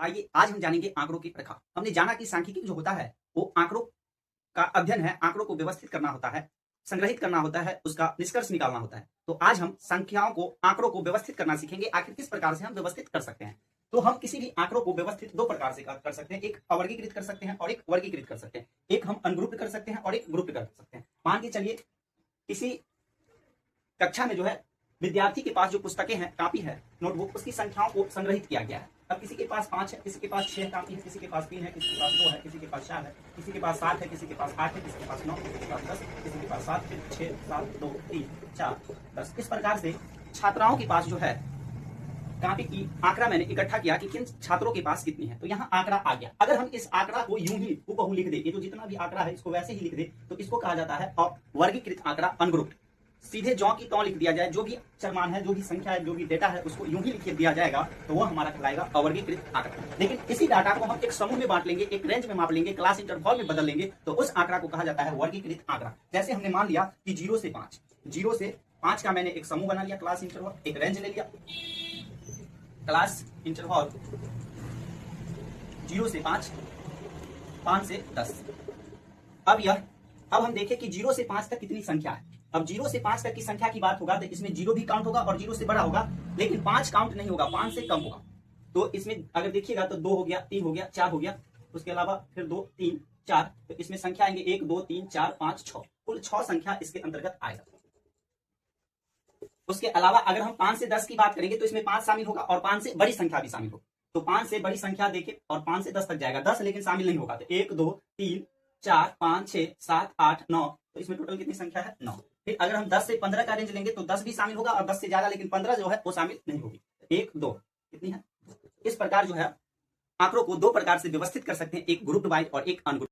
आइए आज हम जानेंगे आंकड़ों की प्रथा। हमने जाना कि सांख्यिकी जो होता है वो आंकड़ों का अध्ययन है, आंकड़ों को व्यवस्थित करना होता है, संग्रहित करना होता है, उसका निष्कर्ष निकालना होता है। तो आज हम संख्याओं को, आंकड़ों को व्यवस्थित करना सीखेंगे। आखिर किस प्रकार से हम व्यवस्थित कर सकते हैं। तो हम किसी भी आंकड़ों को व्यवस्थित दो प्रकार से कर सकते हैं, एक अवर्गीकृत कर सकते हैं और एक वर्गीकृत कर सकते हैं। एक हम अनग्रुप्ड कर सकते हैं और एक ग्रुप्ड कर सकते हैं। मान के चलिए किसी कक्षा में जो है विद्यार्थी के पास जो पुस्तकें हैं, कापी है, नोटबुक, उसकी संख्याओं को संग्रहित किया गया है। अब किसी के पास 5 है, किसी के पास 6 कापी है, किसी के पास 3 है, किसी के पास 2 है, किसी के पास 4 है, किसी के पास 7 है, किसी के पास 8 है, किसी के पास 9, किसी के पास 10, किसी के पास 7, 6, 7, 2, 3, 4, 10। इस प्रकार से छात्राओं के पास जो है कापी की आंकड़ा मैंने इकट्ठा किया कि किन छात्रों के पास कितनी है। तो यहाँ आंकड़ा आ गया। अगर हम इस आंकड़ा को यूं ही हूबहू लिख दे, ये जो जितना भी आंकड़ा है इसको वैसे ही लिख दे, तो इसको कहा जाता है वर्गीकृत आंकड़ा, अनग्रुप्ड। सीधे जौ की तौ लिख दिया जाए, जो भी अक्षरमान है, जो भी संख्या है, जो भी डेटा है, उसको यूं ही लिख दिया जाएगा तो वो हमारा कहलाएगा अवर्गीकृत आंकड़ा। लेकिन इसी डाटा को हम एक समूह में बांट लेंगे, एक रेंज में माप लेंगे, क्लास इंटरवल में बदल लेंगे, तो उस आंकड़ा को कहा जाता है वर्गीकृत आंकड़ा। जैसे हमने मान लिया कि 0 से 5 का मैंने एक समूह बना लिया, क्लास इंटरवल, एक रेंज ले लिया, क्लास इंटरवल 0 से 5, 5 से 10। अब हम देखें कि 0 से 5 तक कितनी संख्या है। अब 0 से 5 तक की संख्या की बात होगा तो इसमें 0 भी काउंट होगा और 0 से बड़ा होगा, लेकिन 5 काउंट नहीं होगा, 5 से कम होगा। तो इसमें अगर देखिएगा तो 2 हो गया, 3 हो गया, 4 हो गया, उसके अलावा फिर 2, 3, 4, तो इसमें संख्या आएंगे 1, 2, 3, 4, 5, 6, कुल 6 संख्या इसके अंतर्गत आएगा। उसके अलावा अगर हम 5 से 10 की बात करेंगे तो इसमें 5 शामिल होगा और 5 से बड़ी संख्या भी शामिल होगा। तो 5 से बड़ी संख्या देखें और 5 से 10 तक जाएगा, 10 लेकिन शामिल नहीं होगा। तो 1, 2, 3, 4, 5, 6, 7, 8, 9, तो इसमें टोटल कितनी संख्या है? 9। फिर अगर हम 10 से 15 का रेंज लेंगे तो 10 भी शामिल होगा और 10 से ज्यादा, लेकिन 15 जो है वो शामिल नहीं होगी। 1, 2 कितनी है? इस प्रकार जो है आंकड़ों को दो प्रकार से व्यवस्थित कर सकते हैं, एक ग्रुप्ड वाइज और एक अनग्रुप्ड।